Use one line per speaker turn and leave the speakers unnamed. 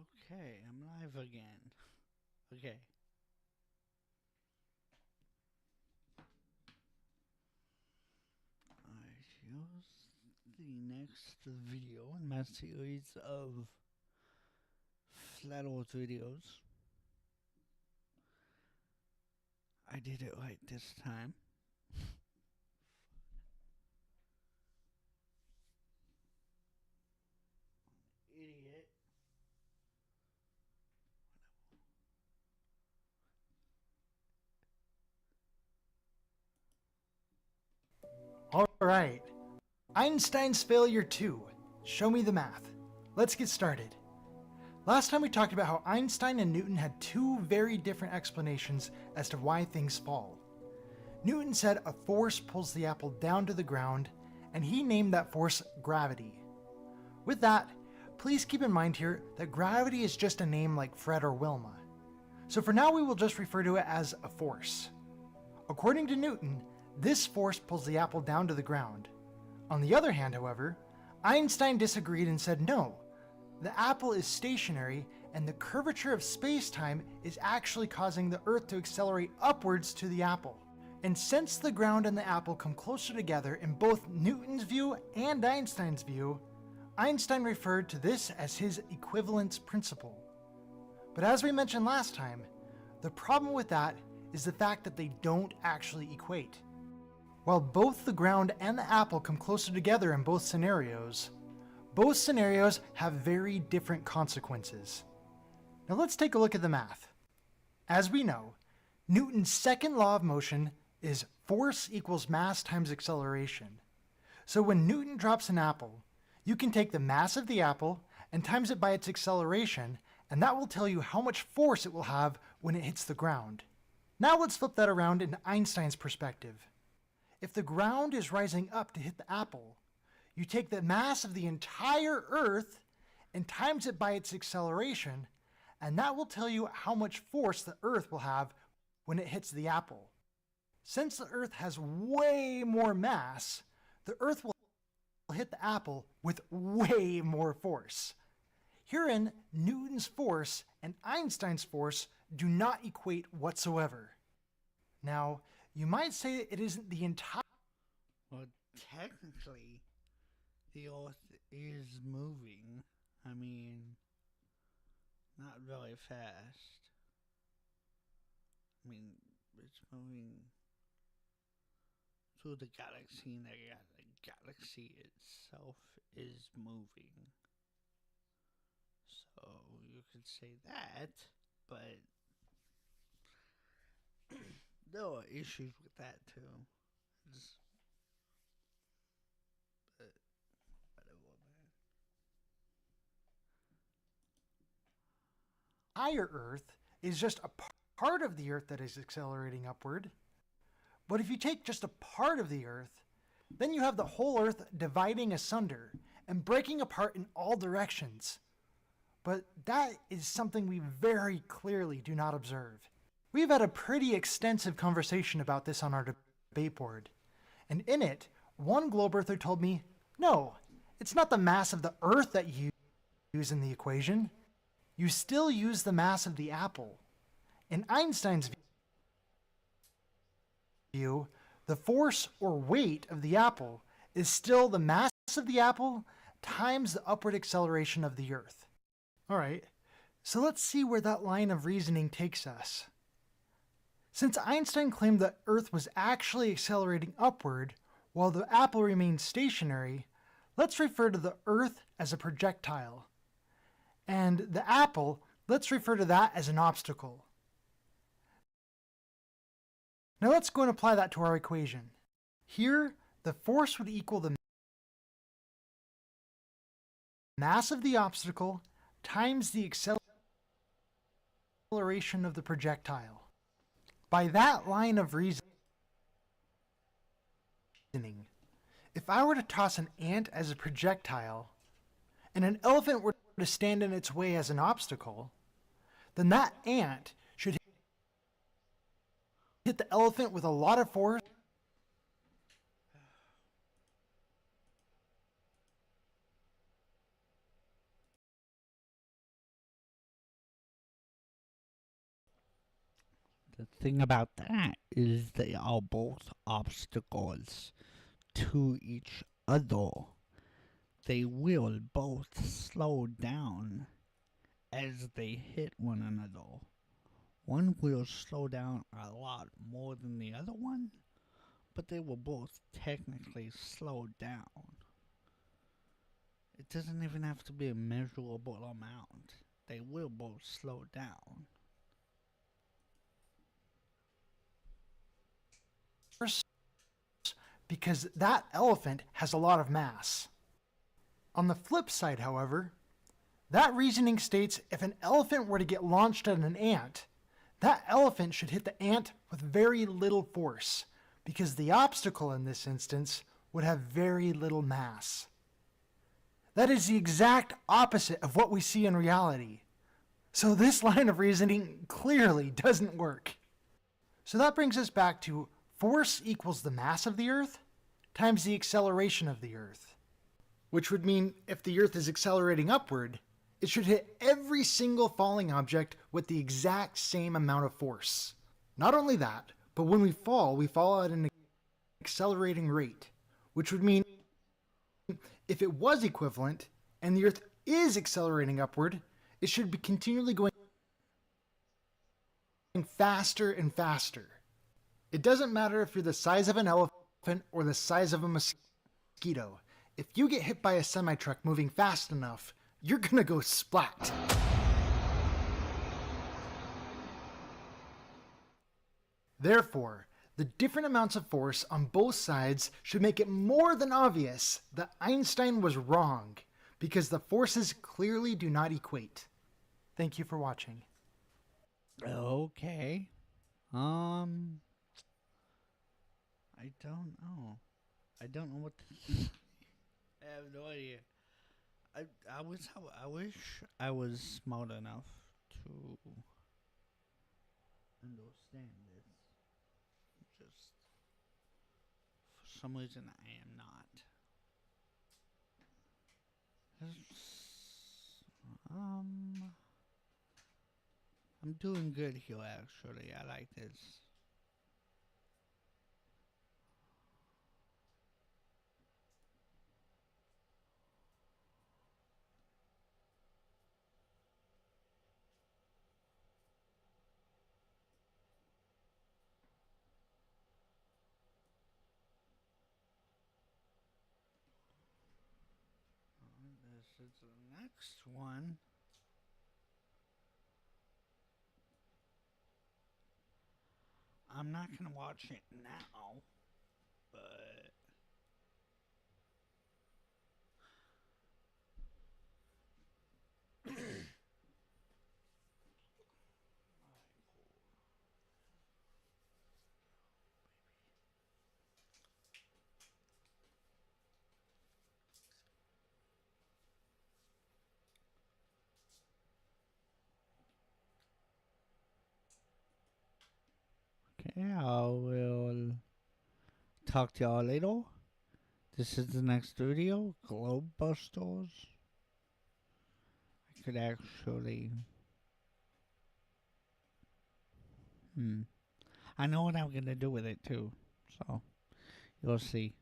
Okay, I'm live again. Okay. Alright, here's the next video in my series of Flat Earth videos. I did it right this time. Idiot.
Alright, Einstein's failure 2. Show me the math. Let's get started. Last time we talked about how Einstein and Newton had two very different explanations as to why things fall. Newton said a force pulls the apple down to the ground, and he named that force gravity. With that, please keep in mind here that gravity is just a name like Fred or Wilma. So for now we will just refer to it as a force. According to Newton, this force pulls the apple down to the ground. On the other hand, however, Einstein disagreed and said no, the apple is stationary and the curvature of space-time is actually causing the Earth to accelerate upwards to the apple. And since the ground and the apple come closer together in both Newton's view and Einstein's view, Einstein referred to this as his equivalence principle. But as we mentioned last time, the problem with that is the fact that they don't actually equate. While both the ground and the apple come closer together in both scenarios have very different consequences. Now let's take a look at the math. As we know, Newton's second law of motion is force equals mass times acceleration. So when Newton drops an apple, you can take the mass of the apple and times it by its acceleration, and that will tell you how much force it will have when it hits the ground. Now let's flip that around into Einstein's perspective. If the ground is rising up to hit the apple, you take the mass of the entire Earth and times it by its acceleration, and that will tell you how much force the Earth will have when it hits the apple. Since the Earth has way more mass, the Earth will hit the apple with way more force. Herein, Newton's force and Einstein's force do not equate whatsoever. Now, you might say it isn't the entire...
Well, technically, the Earth is moving. I mean, not really fast. I mean, it's moving through the galaxy, and the galaxy itself is moving. So you could say that, but there are issues with that too. It's, but whatever, man.
Higher Earth is just a part of the Earth that is accelerating upward. But if you take just a part of the Earth, then you have the whole Earth dividing asunder and breaking apart in all directions. But that is something we very clearly do not observe. We've had a pretty extensive conversation about this on our debate board. And in it, one globe earther told me, no, it's not the mass of the Earth that you use in the equation. You still use the mass of the apple. In Einstein's view, the force or weight of the apple is still the mass of the apple times the upward acceleration of the Earth. All right, so let's see where that line of reasoning takes us. Since Einstein claimed that Earth was actually accelerating upward while the apple remained stationary, let's refer to the Earth as a projectile. And the apple, let's refer to that as an obstacle. Now let's go and apply that to our equation. Here, the force would equal the mass of the obstacle times the acceleration of the projectile. By that line of reasoning, if I were to toss an ant as a projectile, and an elephant were to stand in its way as an obstacle, then that ant should hit the elephant with a lot of force
The thing about that is they are both obstacles to each other. They will both slow down as they hit one another. One will slow down a lot more than the other one, but they will both technically slow down. It doesn't even have to be a measurable amount. They will both slow down.
Because that elephant has a lot of mass. On the flip side, however, that reasoning states if an elephant were to get launched at an ant, that elephant should hit the ant with very little force, because the obstacle in this instance would have very little mass. That is the exact opposite of what we see in reality. So this line of reasoning clearly doesn't work. So that brings us back to force equals the mass of the Earth times the acceleration of the Earth. Which would mean if the Earth is accelerating upward, it should hit every single falling object with the exact same amount of force. Not only that, but when we fall at an accelerating rate, which would mean if it was equivalent and the Earth is accelerating upward, it should be continually going faster and faster. It doesn't matter if you're the size of an elephant or the size of a mosquito. If you get hit by a semi-truck moving fast enough, you're gonna go splat. Therefore, the different amounts of force on both sides should make it more than obvious that Einstein was wrong, because the forces clearly do not equate. Thank you for watching.
Okay. I don't know. I don't know what to I have no idea. I wish I was smart enough to understand this. Just for some reason I am not. I'm doing good here actually. I like this. This is the next one. I'm not gonna watch it now, but okay, I will talk to y'all later. This is the next video, Globe Busters. I could actually... I know what I'm gonna do with it too, so you'll see.